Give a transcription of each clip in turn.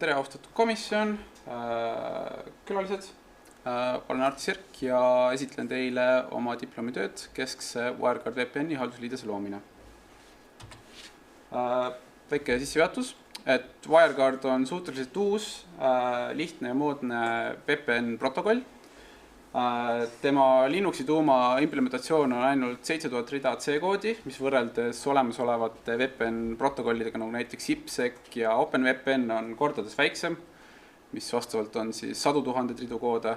Tere austatud komisjon, külalised, olen Arti Sirk ja esitlen teile oma diplomitööd keskse WireGuard VPN-i haldusliidese loomine. Väike sissejuhatus, et WireGuard on suhteliselt uus, lihtne ja moodne VPN protokoll. Tema Linuxi tuuma implementatsioon on ainult 7000 rida C-koodi, mis võrreldes olemasolevate VPN protokollidega nagu näiteks IPsec ja OpenVPN on kordades väiksem, mis vastavalt on siis 100 000 ridu koode.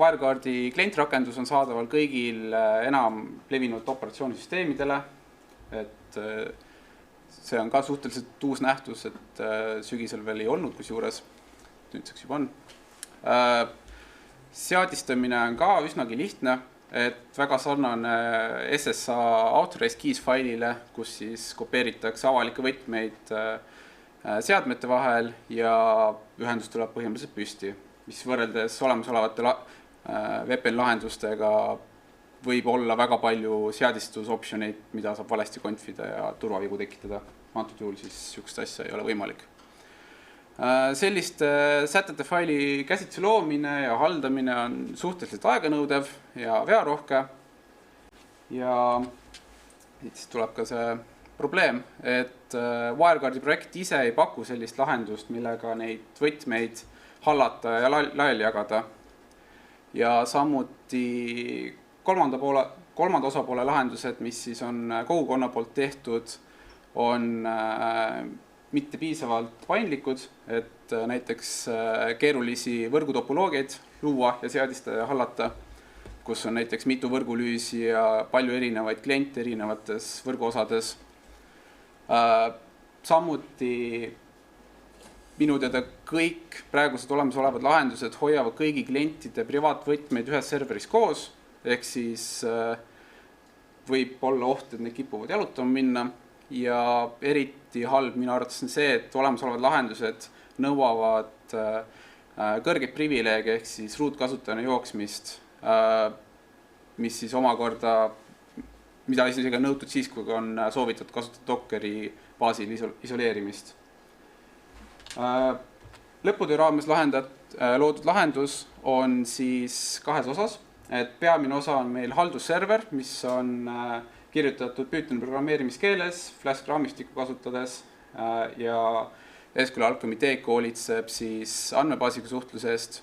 WireGuardi klientrakendus on saadaval kõigil enam levinud operatsioonisüsteemidele, et see on ka suhteliselt uus nähtus, et sügisel veel ei olnud kusjuures, nüüdseks juba on. Seadistamine on ka üsnagi lihtne, et väga sarnane SSA authorized keys failile, kus siis kopeeritakse avalikke võtmeid seadmete vahel ja ühendus tuleb põhimõtteliselt püsti, mis võrreldes olemasolevate VPN lahendustega võib olla väga palju seadistusoptioneid, mida saab valesti konfida ja turvavigu tekitada. Antud juhul siis sihukest asja ei ole võimalik. Selliste sätete faili käsitsi loomine ja haldamine on suhteliselt aeganõudev ja vearohke. Ja siis tuleb ka see probleem, et WireGuardi projekt ise ei paku sellist lahendust, millega neid võtmeid hallata ja laiali jagada. Ja samuti kolmanda osapoole lahendused, mis siis on kogukonna poolt tehtud, on mitte piisavalt paindlikud, et näiteks keerulisi võrgutopoloogiaid luua ja seadistada ja hallata, kus on näiteks mitu võrgulüüsi ja palju erinevaid kliente erinevates võrguosades. Samuti minu teada kõik praegused olemasolevad lahendused hoiavad kõigi klientide privaatvõtmeid ühes serveris koos, ehk siis võib olla oht, et need kipuvad jalutama minna. Ja eriti halb minu arvates on see, et olemasolevad lahendused nõuavad kõrgeid privileege ehk siis root-kasutajana jooksmist, mis siis omakorda, mida isegi on nõutud siis, kui on soovitud kasutada Dockeri baasil isoleerimist. Lõputöö raames loodud lahendus on siis kahes osas, et peamine osa on meil haldusserver, mis on kirjutatud Pythoni programmeerimiskeeles, Flask raamistikku kasutades ja SQL Alchemy Tech hoolitseb siis andmebaasiga suhtluse eest.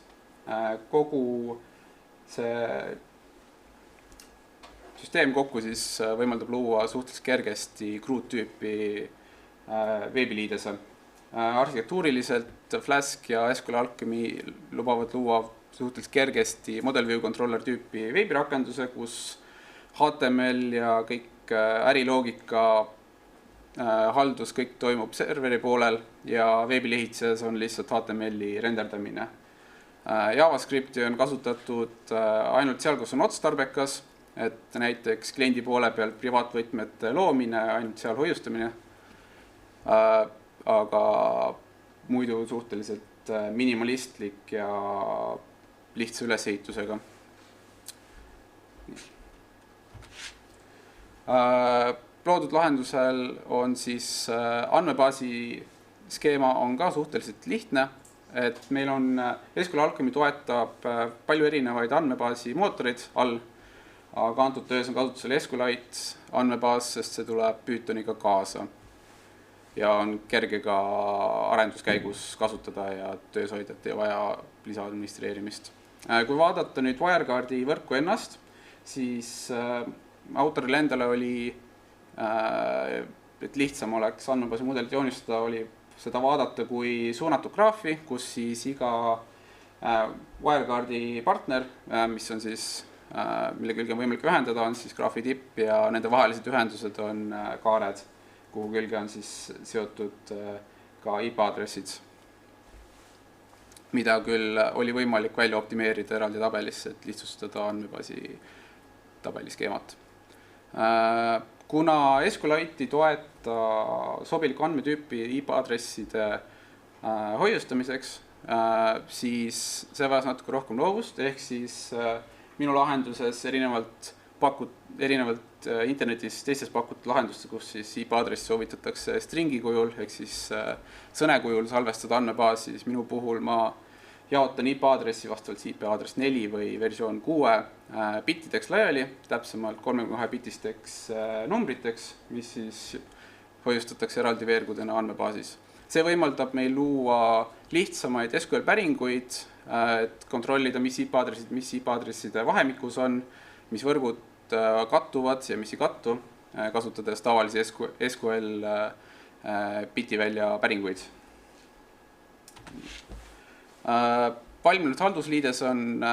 Kogu see süsteem kokku siis võimaldab luua suhteliselt kergesti CRUD-tüüpi veebiliidese. Arhitektuuriliselt Flask ja SQL Alchemy lubavad luua suhteliselt kergesti model view controller tüüpi veebirakenduse, kus HTML ja kõik äriloogika haldus kõik toimub serveri poolel ja veebilehitses on lihtsalt HTML-i renderdamine. JavaScripti on kasutatud ainult seal, kus on otstarbekas, et näiteks kliendi poole pealt privaatvõtmete loomine, ainult seal hoiustamine, aga muidu suhteliselt minimalistlik ja lihtsa ülesehitusega. Loodud lahendusel on siis andmebaasi skeema on ka suhteliselt lihtne, et meil on SQL Alchemy toetab palju erinevaid andmebaasi mootoreid all, aga antud töös on kasutusel SQLite andmebaas, sest see tuleb Pythoniga kaasa ja on kerge ka arenduskäigus kasutada ja töös hoida, et ei vaja lisaadministreerimist. Kui vaadata nüüd WireGuardi võrku ennast, siis autoril endale oli, et lihtsam oleks andmebaasi mudelit joonistada, oli seda vaadata kui suunatud graafi, kus siis iga WireGuardi partner, mis on siis, mille külge on võimalik ühendada, on siis graafi tipp ja nende vahelised ühendused on kaared, kuhu külge on siis seotud ka IP-aadressid, mida küll oli võimalik välja optimeerida eraldi tabelisse, et lihtsustada andmebaasi tabeliskeemat. Kuna SQLite ei toeta sobiliku andmetüüpi IP-aadresside hoiustamiseks, siis see vajas natuke rohkem loovust, ehk siis minu lahenduses erinevalt erinevalt internetis teistes pakutud lahenduste, kus siis IP-aadressi soovitatakse stringi kujul, ehk siis sõne kujul salvestada andmebaasi, siis minu puhul ma jaotan IP-aadressi vastavalt IP-aadress 4 või versioon 6 bittideks laiali, täpsemalt 32-bitisteks numbriteks, mis siis hoiustatakse eraldi veergudena andmebaasis. See võimaldab meil luua lihtsamaid SQL päringuid, et kontrollida, mis IP-aadresside vahemikus on, mis võrgud kattuvad ja mis ei kattu, kasutades tavalisi SQL bitivälja päringuid. Valminud haldusliides on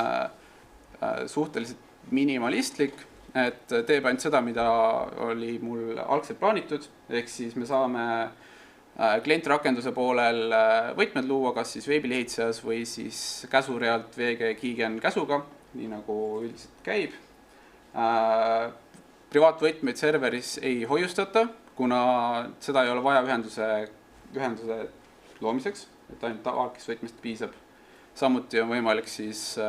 suhteliselt minimalistlik, et teeb ainult seda, mida oli mul algselt plaanitud, ehk siis me saame klientrakenduse poolel võtmed luua, kas siis veebilehitsejas või siis käsurealt VG Keygen käsuga, nii nagu üldiselt käib. Privaatvõtmeid serveris ei hoiustata, kuna seda ei ole vaja ühenduse loomiseks, et ainult tavalisest võtmest piisab. Samuti on võimalik siis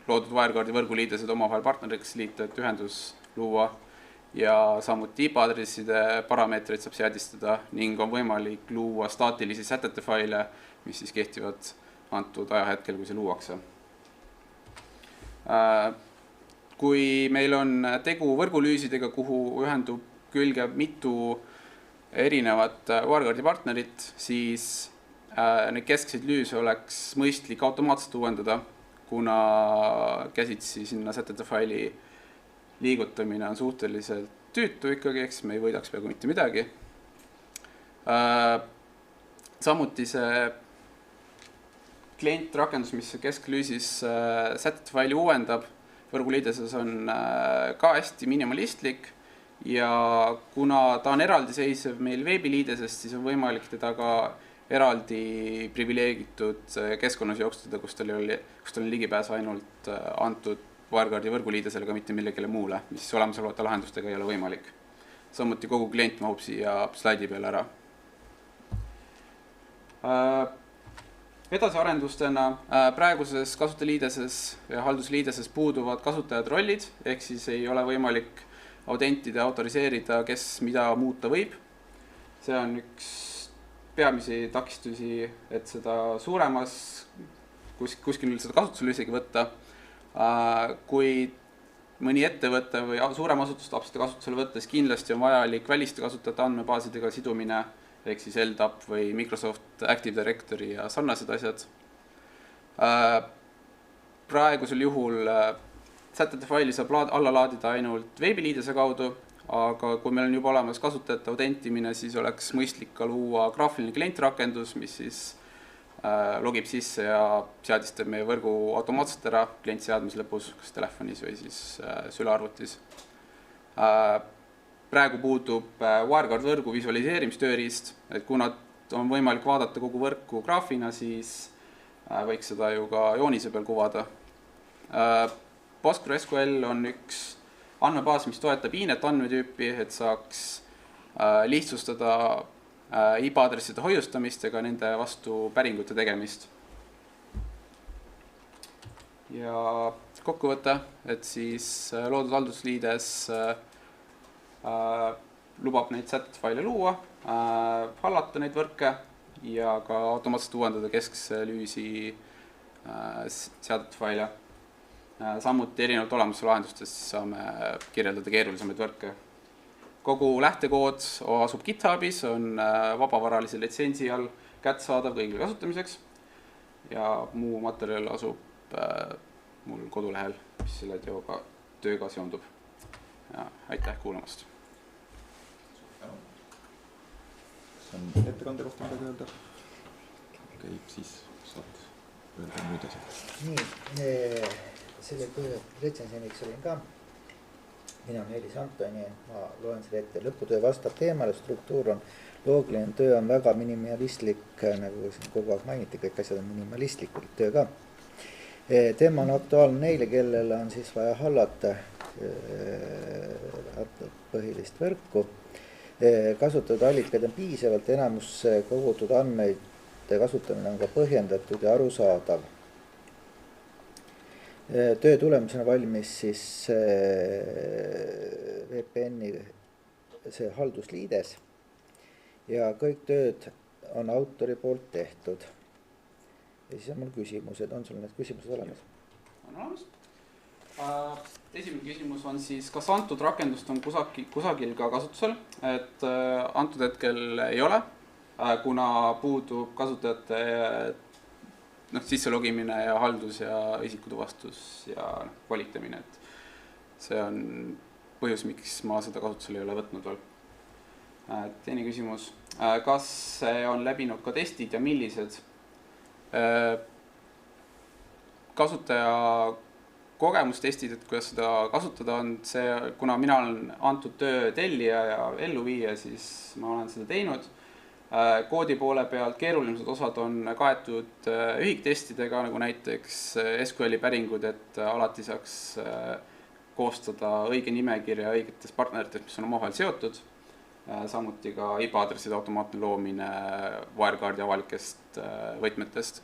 loodud WireGuardi võrguliidesed omavahel partneriks liita, et ühendus luua. Ja samuti IP-aadresside parameetreid saab seadistada ning on võimalik luua staatilisi sätete faile, mis siis kehtivad antud ajahetkel, kui see luuakse. Kui meil on tegu võrgulüüsidega, kuhu ühendub külge mitu erinevat WireGuardi partnerit, siis neid keskseid lüüse oleks mõistlik automaatselt uuendada, kuna käsitsi sinna sätete faili liigutamine on suhteliselt tüütu ikkagi, eks me ei võidaks peaaegu mitte midagi. Samuti see klientrakendus, mis kesklüüsis sätete faili uuendab, võrguliideses on ka hästi minimalistlik ja kuna ta on eraldiseisev meil veebiliidesest, siis on võimalik teda ka eraldi privileegitud keskkonnas jooksutada, kus tal on ligipääs ainult antud WireGuardi võrguliidesele, aga mitte millegile muule, mis olemasolevate lahendustega ei ole võimalik. Samuti kogu klient mahub siia slaidi peale ära. Edasiarendustena praeguses kasutajaliideses ja haldusliideses puuduvad kasutajad rollid, ehk siis ei ole võimalik autentida ja autoriseerida, kes mida muuta võib. See on üks peamisi takistusi, et seda suuremas kuskil seda kasutusele isegi võtta. Kui mõni ettevõte või suurem asutus tahab seda kasutusele võtta, siis kindlasti on vajalik väliste kasutajate andmebaasidega sidumine, ehk siis LDAP või Microsoft Active Directory ja sarnased asjad. Praegusel juhul sätete faili saab alla laadida ainult veebiliidese kaudu, aga kui meil on juba olemas kasutajate autentimine, siis oleks mõistlik ka luua graafiline klientrakendus, mis siis logib sisse ja seadistab meie võrgu automaatselt ära klientseadmes lõpus, kas telefonis või siis sülearvutis. Praegu puudub WireGuard võrgu visualiseerimistööriist, et kuna on võimalik vaadata kogu võrku graafina, siis võiks seda ju ka joonise peal kuvada. PostgreSQL on üks andmebaas, mis toetab INET andmetüüpi, et saaks lihtsustada IP-aadresside hoiustamist ja ka nende vastu päringute tegemist. Ja kokkuvõte, et siis loodud haldusliides lubab neid sätete faile luua, hallata neid võrke ja ka automaatselt uuendada keskse lüüsi seadete faile. Samuti erinevalt olemusse lahendustest saame kirjeldada keerulisemaid võrke. Kogu lähtekood asub GitHubis, on vabavaralise litsentsi all kättesaadav kõigile kasutamiseks ja muu materjal asub mul kodulehel, mis selle tööga seondub. Ja aitäh kuulamast! Kas on ettekande kohta midagi öelda? Okei, siis saad öelda nüüd asjad. Nii, selle retsensioniks olin ka. Mina on Elis Antoni, ma loen selle ette. Lõputöö vastab teemale, struktuur on loogiline, töö on väga minimalistlik, nagu kogu aeg mainiti, kõik asjad on minimalistlikud, töö ka. Teema on aktuaalne neile, kellel on siis vaja hallata põhilist võrku. Kasutatud allikaid on piisavalt, enamus kogutud andmeid kasutamine on ka põhjendatud ja arusaadav. töö tulemusena valmis siis VPN-i see haldusliides ja kõik tööd on autori poolt tehtud. Ja siis on mul küsimused, on sul need küsimused olemas? On olemas. Esimene küsimus on siis, kas antud rakendust on kusagil ka kasutusel, et antud hetkel ei ole, kuna puudub kasutajate sisse logimine ja haldus ja isikutuvastus ja volitamine, et see on põhjus, miks ma seda kasutusele ei ole võtnud veel. Teine küsimus, kas see on läbinud ka testid ja millised? Kasutaja kogemustestid, et kuidas seda kasutada on see, kuna mina olen antud töö tellija ja elluviija, siis ma olen seda teinud. Koodi poole pealt keerulised osad on kaetud ühiktestidega, nagu näiteks SQL-i päringud, et alati saaks koostada õige nimekirja õigetest partneritest, mis on omavahel seotud. Samuti ka IP-aadresside automaatne loomine WireGuardi avalikest võtmetest.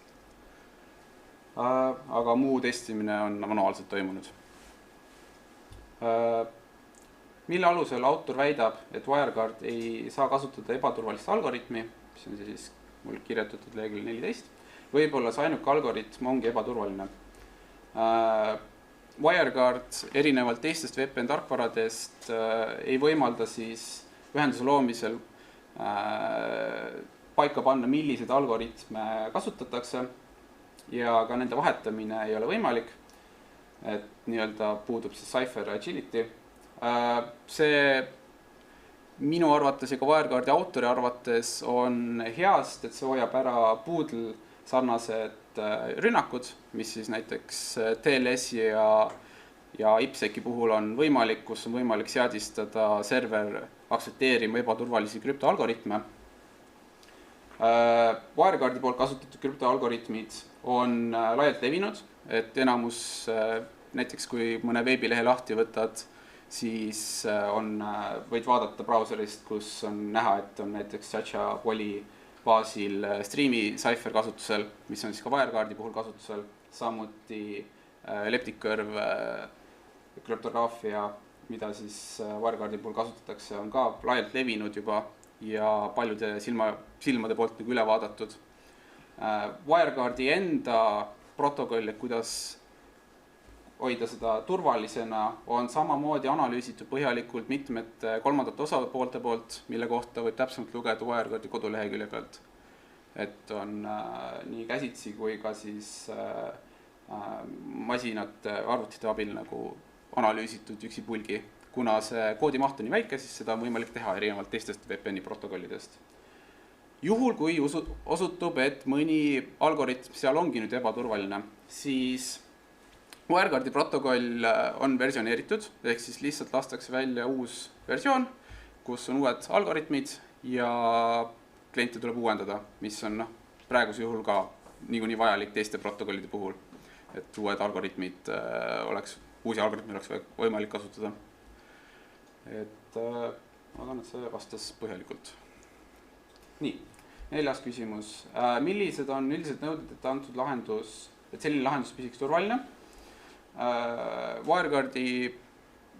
Aga muu testimine on manuaalselt toimunud. Mille alusel autor väidab, et WireGuard ei saa kasutada ebaturvalist algoritmi, mis on siis mul kirjutatud leheküljel 14, võib-olla see ainuke algoritm ongi ebaturvaline. WireGuard erinevalt teistest VPN tarkvaradest ei võimalda siis ühenduse loomisel paika panna, milliseid algoritme kasutatakse ja ka nende vahetamine ei ole võimalik, et nii-öelda puudub siis Cypher Agility. See minu arvates ja ka WireGuardi autori arvates on heast, et see hoiab ära Boodle sarnased rünnakud, mis siis näiteks TLS-i ja IPsec-i puhul on võimalik, kus on võimalik seadistada server aktsepteerima ebaturvalisi krüptoalgoritme. WireGuardi poolt kasutatud krüptoalgoritmid on laialt levinud, et enamus, näiteks kui mõne veebilehe lahti võtad, siis võid vaadata brauserist, kus on näha, et on näiteks Chacha-Poli baasil Streami Cypher kasutusel, mis on siis ka WireGuardi puhul kasutusel, samuti leptikõrv krüptograafia, mida siis WireGuardi puhul kasutatakse, on ka laialt levinud juba ja paljude silmade poolt nagu üle vaadatud. WireGuardi enda protokoll, et kuidas hoida seda turvalisena, on samamoodi analüüsitud põhjalikult mitmete kolmandate osapoolte poolt, mille kohta võib täpsemalt lugeda WireGuardi kodulehekülje pealt. Et on nii käsitsi kui ka siis masinate arvutite abil nagu analüüsitud üksipulgi. Kuna see koodimaht on nii väike, siis seda on võimalik teha erinevalt teistest VPN-i protokollidest. Juhul, kui osutub, et mõni algoritm seal ongi nüüd ebaturvaline, siis WireGuardi protokoll on versioneeritud, ehk siis lihtsalt lastakse välja uus versioon, kus on uued algoritmid ja kliente tuleb uuendada, mis on praeguse juhul ka niikuinii vajalik teiste protokollide puhul, et uusi algoritmid oleks võimalik kasutada. Et ma arvan, et see vastas põhjalikult. Nii, 4. küsimus. Millised on üldised nõuded, et antud lahendus, et selline lahendus püsiks turvaline? WireGuardi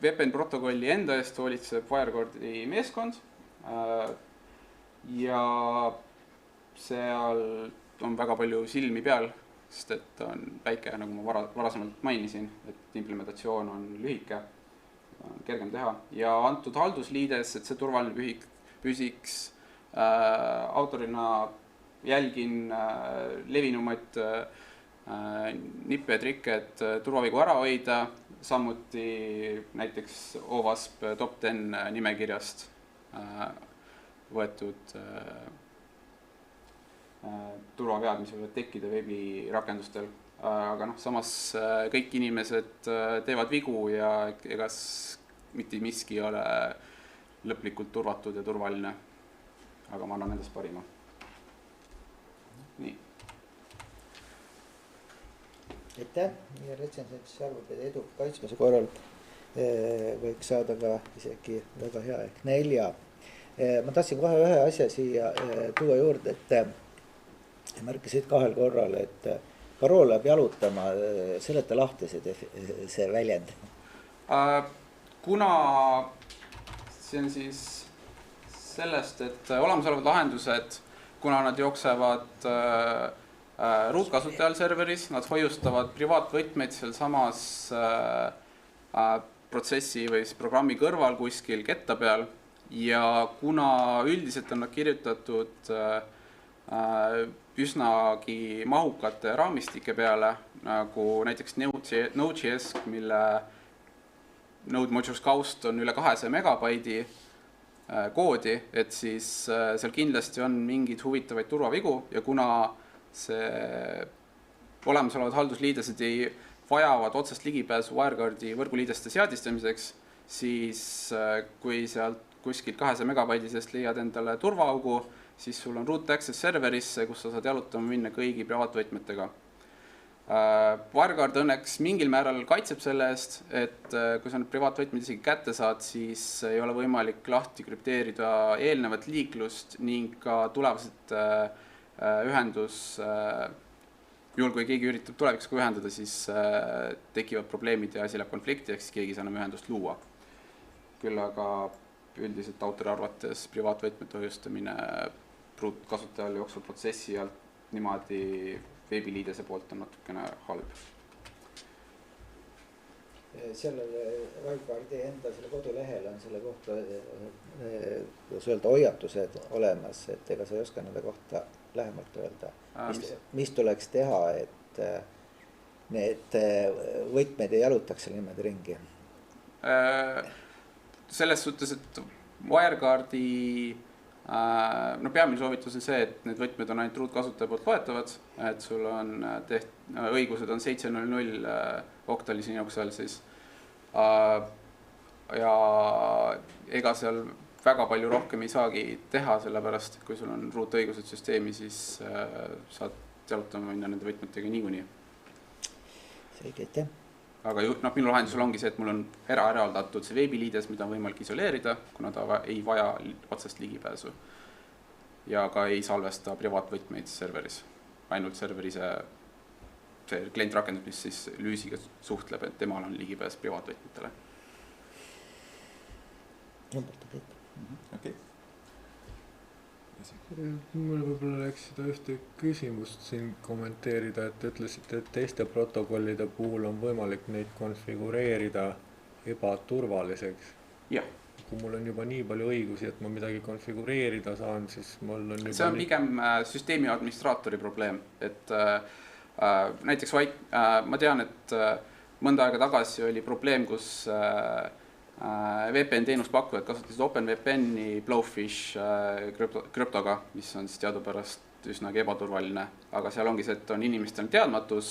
VPN protokolli enda eest hoolitseb WireGuardi meeskond ja seal on väga palju silmi peal, sest et on väike, nagu ma varasemalt mainisin, et implementatsioon on lühike, on kergem teha ja antud haldusliides, et see turvaline püsiks, autorina jälgin levinumaid nippe ja trikke, et turvavigu ära hoida, samuti näiteks OWASP top 10 nimekirjast võetud turvavead, mis võivad tekkida veebirakendustel. Aga samas kõik inimesed teevad vigu ja egas mitte miski ei ole lõplikult turvatud ja turvaline. Aga ma annan endast parima. Nii. Aitäh, ja retsensent arvab, et edu kaitsmise korral võiks saada ka isegi väga hea ehk 4. Ma tahtsin kohe ühe asja siia tuua juurde, et märkisid 2 korral, et parool läheb jalutama, seleta lahti see väljend. Kuna see on siis sellest, et olemasolevad lahendused, kuna nad jooksevad ruutkasutajal serveris, nad hoiustavad privaatvõtmeid seal samas protsessi või programmi kõrval kuskil ketta peal ja kuna üldiselt on nad kirjutatud üsnagi mahukate raamistike peale, nagu näiteks Node.js, mille Node Modules Cost on üle 200 megabaidi koodi, et siis seal kindlasti on mingeid huvitavaid turvavigu ja kuna see olemasolevad haldusliidesed ei vajavad otsest ligipääsu WireGuardi võrguliideste seadistamiseks, siis kui sealt kuskilt 200 megabaidisest leiad endale turvaaugu, siis sul on root access serverisse, kus sa saad jalutama minna kõigi privaatvõtmetega. WireGuard õnneks mingil määral kaitseb selle eest, et kui sa need privaatvõtmed isegi kätte saad, siis ei ole võimalik lahti krüpteerida eelnevat liiklust ning ka tulevased ühendus, juhul kui keegi üritab tulevikus ka ühendada, siis tekivad probleemid ja asi läheb konflikti, ehk siis keegi ei saa enam ühendust luua. Küll aga üldiselt autori arvates privaatvõtmete hoiustamine kasutajal jooksva protsessi alt niimoodi veebiliidese poolt on natukene halb. Sellel WireGuardi enda selle kodulehel on selle kohta, kuidas öelda, hoiatused olemas, et ega sa ei oska nende kohta lähemalt öelda, mis tuleks teha, et need võtmed ei jalutaks seal niimoodi ringi? Selles suhtes, et WireGuardi peamine soovitus on see, et need võtmed on ainult ruutkasutaja poolt loetavad, et sul on õigused on 7.0.0 Octali Linuxil siis. Ja ega seal väga palju rohkem ei saagi teha, sellepärast kui sul on ruutõigused süsteemi, siis saad jalutama minna nende võtmetega niikuinii. Selge, aitäh. Aga minu lahendusel ongi see, et mul on eraldatud see veebiliides, mida on võimalik isoleerida, kuna ta ei vaja otsest ligipääsu. Ja ka ei salvesta privaatvõtmeid serveris. Ainult serveri see klient rakendus, mis siis lüüsiga suhtleb, et temal on ligipääs privaatvõtmetele. Okei. Mul võib-olla läks seda ühte küsimust siin kommenteerida, et ütlesite, et teiste protokollide puhul on võimalik neid konfigureerida ebaturvaliseks. Jah. Kui mul on juba nii palju õigusi, et ma midagi konfigureerida saan, siis mul on juba... See on pigem süsteemi administraatori probleem, et näiteks ma tean, et mõnda aega tagasi oli probleem, kus VPN teenuspakkujad kasutasid OpenVPN-i Blowfish krüptoga, mis on siis teadupärast üsnagi ebaturvaline, aga seal ongi see, et on inimestel teadmatus,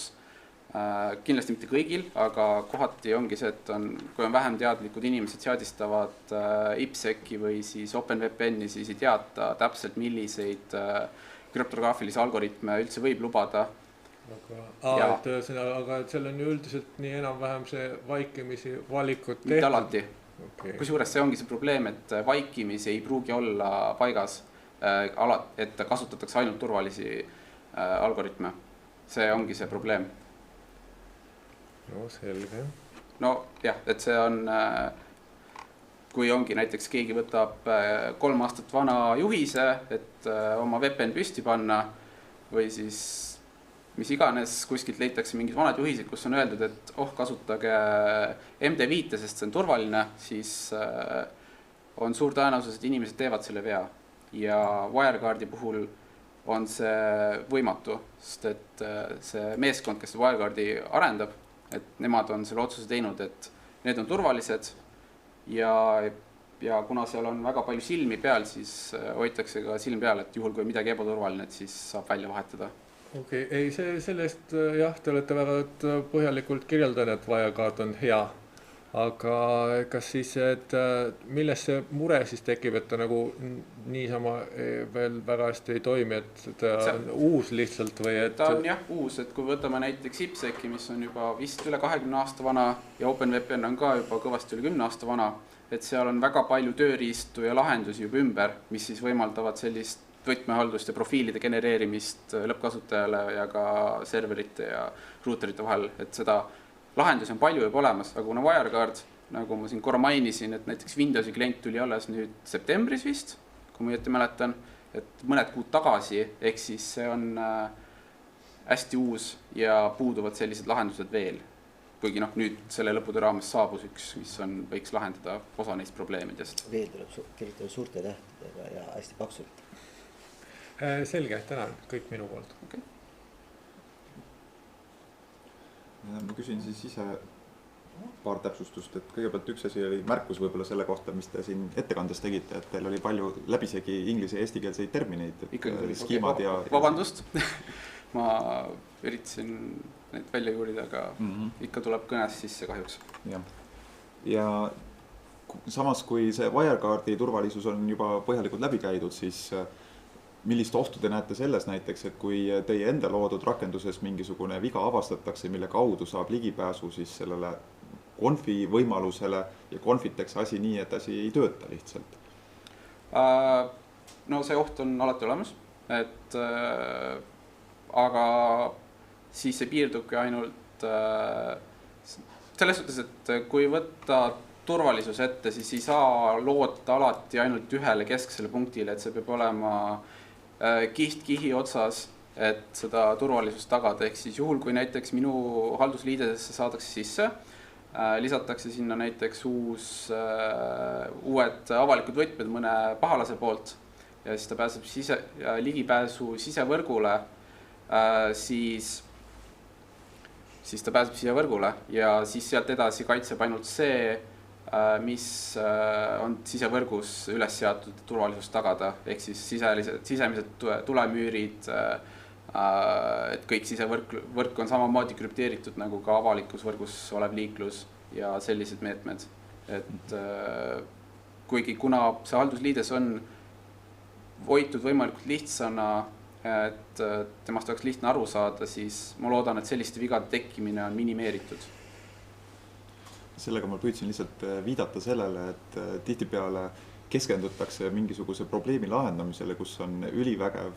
kindlasti mitte kõigil, aga kohati ongi see, et kui on vähem teadlikud inimesed seadistavad IPsec-i või siis OpenVPN-i, siis ei teata täpselt, milliseid krüptograafilisi algoritme üldse võib lubada. Aga seal on ju üldiselt nii enam-vähem see vaikimisi valikut tehtud. Mitte alati. Okay. Kusjuures see ongi see probleem, et vaikimisi ei pruugi olla paigas, et kasutatakse ainult turvalisi algoritme. See ongi see probleem. No selge. No jah, et see on, kui ongi näiteks keegi võtab 3 aastat vana juhise, et oma VPN püsti panna või siis mis iganes, kuskilt leitakse mingid vanad juhised, kus on öeldud, et kasutage MD5, sest see on turvaline, siis on suur tõenäosus, et inimesed teevad selle vea. Ja WireGuardi puhul on see võimatu, sest et see meeskond, kes WireGuardi arendab, et nemad on selle otsuse teinud, et need on turvalised ja kuna seal on väga palju silmi peal, siis hoitakse ka silm peal, et juhul kui midagi ebaturvaline, et siis saab välja vahetada. Okei, ei sellest jah, te olete väga põhjalikult kirjeldanud, et WireGuard on hea, aga kas siis, et milles see mure siis tekib, et ta nagu niisama veel väga hästi ei toimi, et ta on uus lihtsalt või et... Ta on jah uus, et kui võtame näiteks IPsec-i, mis on juba vist üle 20 aasta vana ja OpenVPN on ka juba kõvasti üle 10 aasta vana, et seal on väga palju tööriistu ja lahendusi juba ümber, mis siis võimaldavad sellist võtmehaldust ja profiilide genereerimist lõppkasutajale ja ka serverite ja ruuterite vahel, et seda lahendusi on palju juba olemas, aga kuna WireGuard, nagu ma siin korra mainisin, et näiteks Windowsi klient tuli alles nüüd septembris vist, kui ma õieti mäletan, et mõned kuud tagasi, ehk siis see on hästi uus ja puuduvad sellised lahendused veel. Kuigi nüüd selle lõputöö raames saabus üks, mis võiks lahendada osa neist probleemidest. Veel tuleb kirjutada suurte tähtedega ja hästi paksult. Selge, tänan, kõik minu poolt. Okay. Ma küsin siis ise paar täpsustust, et kõigepealt üks asi oli märkus võib-olla selle kohta, mis te siin ettekandes tegite, et teil oli palju läbisegi inglise ja eestikeelseid termineid. Ikkagi vabandust, ma üritasin neid välja juurida, aga ikka tuleb kõnes sisse kahjuks. Ja samas, kui see WireGuardi turvalisus on juba põhjalikult läbi käidud, siis millist ohtu te näete selles näiteks, et kui teie enda loodud rakenduses mingisugune viga avastatakse, mille kaudu saab ligipääsu siis sellele konfi võimalusele ja konfitakse asi nii, et asi ei tööta lihtsalt? No see oht on alati olemas, et aga siis see piirdubki ainult selles suhtes, et kui võtta turvalisus ette, siis ei saa loota alati ainult ühele kesksele punktile, et see peab olema kiht kihi otsas, et seda turvalisust tagada. Ehk siis juhul, kui näiteks minu haldusliidesesse saadakse sisse, lisatakse sinna näiteks uued avalikud võtmed mõne pahalase poolt ja siis ta pääseb ligipääsu sisevõrgule, siis ta pääseb sisevõrgule ja siis sealt edasi kaitseb ainult see, mis on sisevõrgus üles seatud turvalisust tagada, ehk siis sisemised tulemüürid, et kõik sisevõrk on samamoodi krüpteeritud nagu ka avalikus võrgus olev liiklus ja sellised meetmed. Et kuigi kuna see haldusliides on hoitud võimalikult lihtsana, et temast oleks lihtne aru saada, siis ma loodan, et selliste vigade tekkimine on minimeeritud. Sellega ma püüdsin lihtsalt viidata sellele, et tihtipeale keskendutakse mingisuguse probleemi lahendamisele, kus on ülivägev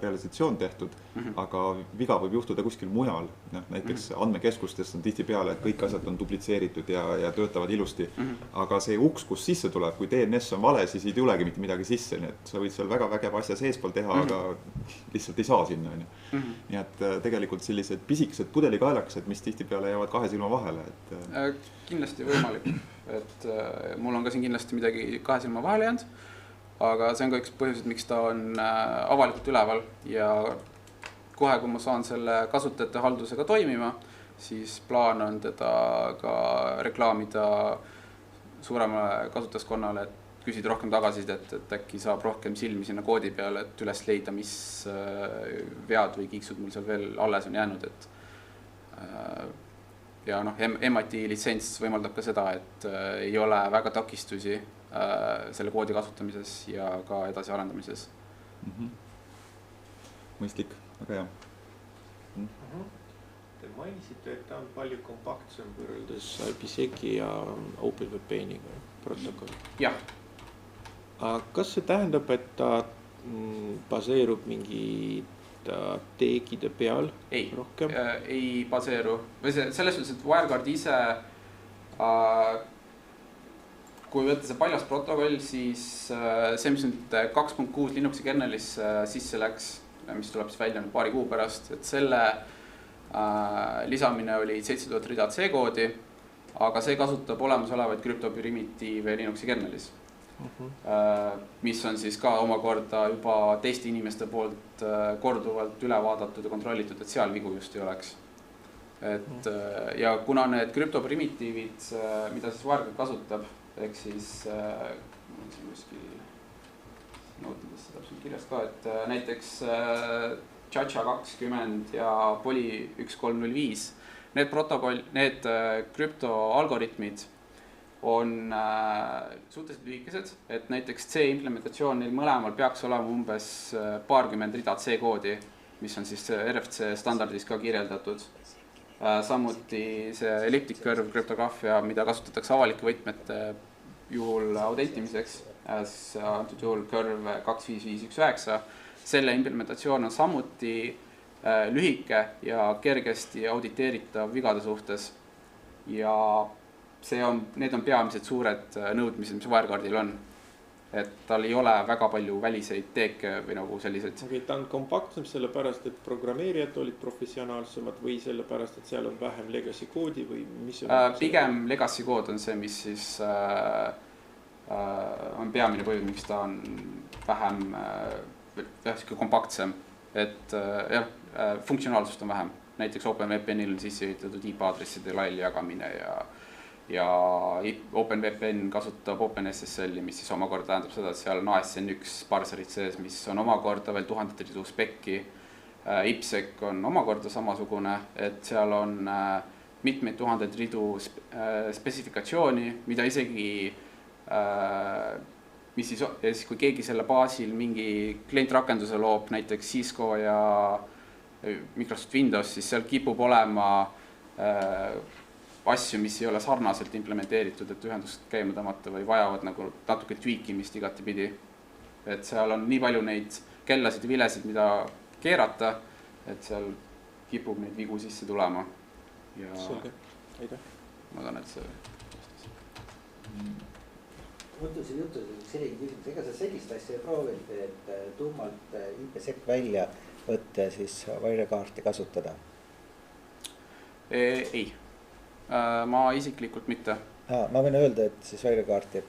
realisatsioon tehtud, aga viga võib juhtuda kuskil mujal. Näiteks andmekeskustes on tihtipeale, et kõik asjad on duplitseeritud ja töötavad ilusti. Aga see uks, kus sisse tuleb, kui DNS on vale, siis ei tulegi mitte midagi sisse. Nii et sa võid seal väga vägev asja seespool teha, aga lihtsalt ei saa sinna. Nii et tegelikult sellised pisikesed pudelikaelakesed, mis tihtipeale jäävad kahe silma vahele. Kindlasti võimalik, et mul on ka siin kindlasti midagi kahe silma vahele jäänud, aga see on ka üks põhjused, miks ta on avalikult üleval ja kohe, kui ma saan selle kasutajate haldusega toimima, siis plaan on teda ka reklaamida suuremale kasutajaskonnale, et küsida rohkem tagasisidet, et äkki saab rohkem silmi sinna koodi peale, et üles leida, mis vead või kiiksud mul seal veel alles on jäänud, et ja MIT litsents võimaldab ka seda, et ei ole väga takistusi selle koodi kasutamises ja ka edasi arendamises. Mõistlik, väga hea. Te mainisite, et ta on palju kompaktsem võrreldes IPsec-i ja OpenVPN-iga protokoll. Jah. Kas see tähendab, et ta baseerub mingi teegide peal rohkem? Ei baseeru. Või selles suhtes, et WireGuard ise, kui võtta see paljas protokoll, siis see, mis nüüd 2.6 Linuxi kernelis sisse läks, mis tuleb siis välja paari kuu pärast, et selle lisamine oli 7000 rida C-koodi, aga see kasutab olemasolevaid krüptoprimitiive Linuxi kernelis. Mis on siis ka omakorda juba teiste inimeste poolt korduvalt üle vaadatud ja kontrollitud, et seal vigu just ei oleks. Et, ja kuna need krüptoprimitiivid, mida siis WireGuard kasutab, ehk siis nootides seda täpselt kirjas ka, et näiteks Chacha20 ja Poly 1305, need krüptoalgoritmid on suhteliselt lühikesed, et näiteks C implementatsioon neil mõlemal peaks olema umbes paarkümmend rida C-koodi, mis on siis RFC standardis ka kirjeldatud. Samuti see elliptic curve krüptograafia, mida kasutatakse avalike võtmete juhul autentimiseks, antud juhul Curve 25519. Selle implementatsioon on samuti lühike ja kergesti auditeeritav vigade suhtes ja need on peamised suured nõudmised, mis Wirecardil on. Et tal ei ole väga palju väliseid teeke või nagu sellised. Okay, ta on kompaktsem sellepärast, et programmeerijad olid professionaalsemad või sellepärast, et seal on vähem legacy koodi või mis on? Pigem legacy kood on see, mis siis on peamine põhjus, miks ta on vähem kompaktsem. Et funktsionaalsust on vähem. Näiteks OpenVPNil on sisse ehitatud IP-aadresside laiali jagamine ja OpenVPN kasutab OpenSSL-i, mis siis omakorda tähendab seda, et seal on ASN1 parserid sees, mis on omakorda veel tuhandet ridu spekki. IPsec on omakorda samasugune, et seal on mitmeid tuhandeid ridu spetsifikatsiooni, mida isegi, mis siis kui keegi selle baasil mingi klientrakenduse loob, näiteks Cisco ja Microsoft Windows, siis seal kipub olema asju, mis ei ole sarnaselt implementeeritud, et ühendust käima tõmmata või vajavad nagu natuke tweakimist igatepidi. Et seal on nii palju neid kellasid ja vilesid, mida keerata, et seal kipub neid vigu sisse tulema. Ja selge, aitäh. Ma tahan, et see vastas. Mõtlusi selline küsimus, ega sa sellist asja ei proovinud, et tuumalt IPsec välja võtta ja siis Wirecard'i kasutada? Ei. Ma isiklikult mitte. Ma võin öelda, et siis Wirecard'i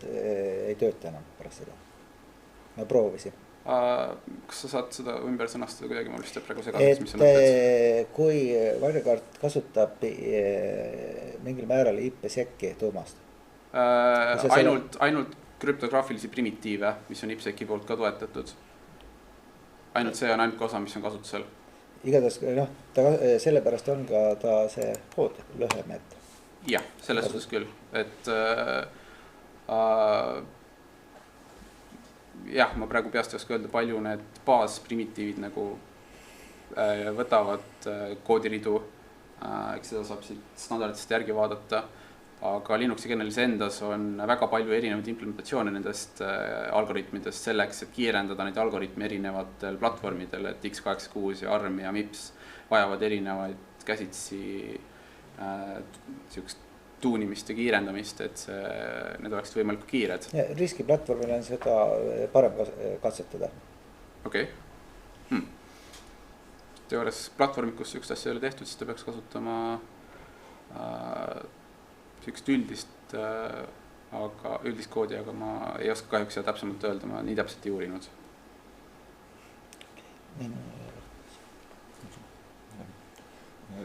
ei tööta enam pärast seda. Ma proovisin. Kas sa saad seda ümber sõnastada kuidagi? Ma vist praegu segaseks, mis sa mõtled? Kui Wirecard kasutab mingil määral IPsec'i tuumast? Ainult krüptograafilisi primitiive, mis on IPsec'i poolt ka toetatud. Ainult see on ainult osa, mis on kasutusel. Igatahes, sellepärast on ka ta see kood lühem, et jah, selles suhtes küll, et jah, ma praegu peast ei oska öelda, palju need baasprimitiivid nagu võtavad koodiridu, eks seda saab siit standarditest järgi vaadata, aga Linuxi kernelis endas on väga palju erinevaid implementatsioone nendest algoritmidest selleks, et kiirendada neid algoritme erinevatel platvormidel, et x86 ja ARM ja MIPS vajavad erinevaid käsitsi siukest tuunimist ja kiirendamist, et need oleks võimalikult kiired. Riskiplatvormil on seda parem katsetada. Okei. Teoorias platvormid, kus siukest asja ei ole tehtud, siis ta peaks kasutama siukest üldist koodi, aga ma ei oska kahjuks seda täpsemalt öelda, ma nii täpselt ei uurinud.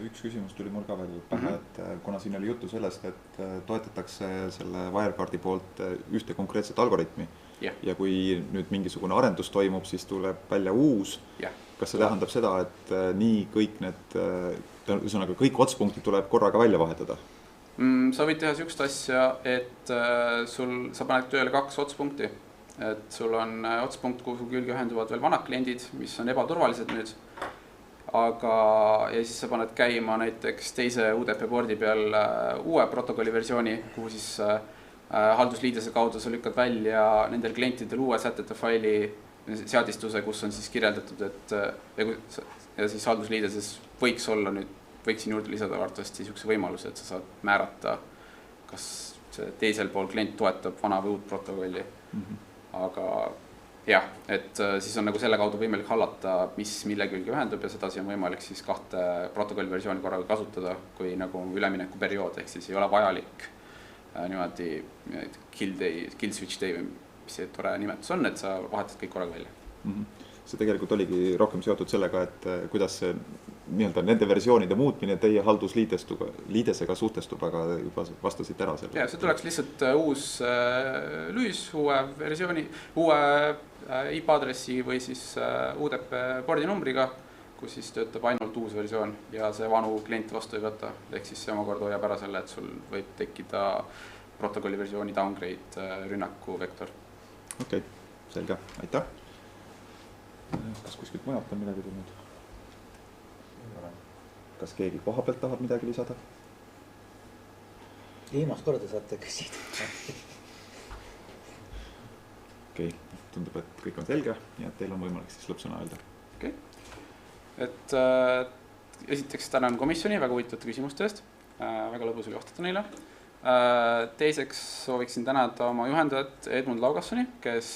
Üks küsimus tuli mul ka veel pähe, et kuna siin oli juttu sellest, et toetatakse selle Wirecard'i poolt ühte konkreetset algoritmi ja kui nüüd mingisugune arendus toimub, siis tuleb välja uus. Kas see tähendab seda, et nii kõik need, ühesõnaga kõik otspunktid tuleb korraga välja vahetada? Sa võid teha siukest asja, et sa paned tööle 2 otspunkti. Et sul on otspunkt, kuhu külge ühenduvad veel vanad kliendid, mis on ebaturvalised nüüd. Ja siis sa paned käima näiteks teise UDP boardi peal uue protokolli versiooni, kuhu siis haldusliidese kaudu sa lükkad välja nendel klientidel uue sätete faili seadistuse, kus on siis kirjeldatud, et ja siis haldusliideses võiksin juurde lisada arvatavasti siukse võimaluse, et sa saad määrata, kas see teisel pool klient toetab vana või uut protokolli. Aga jah, et siis on nagu selle kaudu võimalik hallata, mis mille külge ühendub ja sedasi on võimalik siis 2 protokolli versiooni korraga kasutada kui nagu ülemineku periood, ehk siis ei ole vajalik niimoodi kill switch day või mis see tore nimetus on, et sa vahetad kõik korraga välja. See tegelikult oligi rohkem seotud sellega, et kuidas see nende versioonide muutmine teie haldusliidesega suhtestub, aga juba vastasid ära selle. Ja, see tuleks lihtsalt uus lüüs, uue versiooni, uue IP-aadressi või siis UDP boardi numbriga, kus siis töötab ainult uus versioon ja see vanu klient vastu ei võta. Ehk siis see omakorda hoiab ära selle, et sul võib tekkida protokolli versiooni downgrade rünnaku vektor. Okei, selge, aitäh. Kas kuskilt mujalt on midagi tulnud? Kas keegi koha pealt tahab midagi lisada? Viimast korda saate küsida. tundub, et kõik on selge, nii et teil on võimalik siis lõppsõna öelda. Okei. Et esiteks tänan komisjoni väga huvitavate küsimuste eest, väga lõbus oli vastata neile. Teiseks sooviksin tänada oma juhendajat Edmund Laugassoni, kes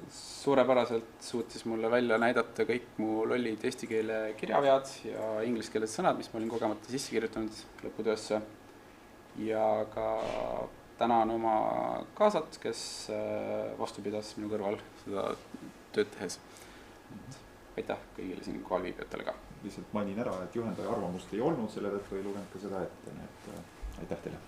suurepäraselt suutis mulle välja näidata kõik mu lollid eesti keele kirjavead ja inglise keeled sõnad, mis ma olin kogemata sisse kirjutanud lõputöösse. Ja ka tänan oma kaasat, kes vastu pidas minu kõrval seda tööd tehes. Aitäh kõigile siin kohal viibijatele ka. Lihtsalt mainin ära, et juhendaja arvamust ei olnud, selle tõttu ei lugenud ka seda ette, nii et aitäh teile.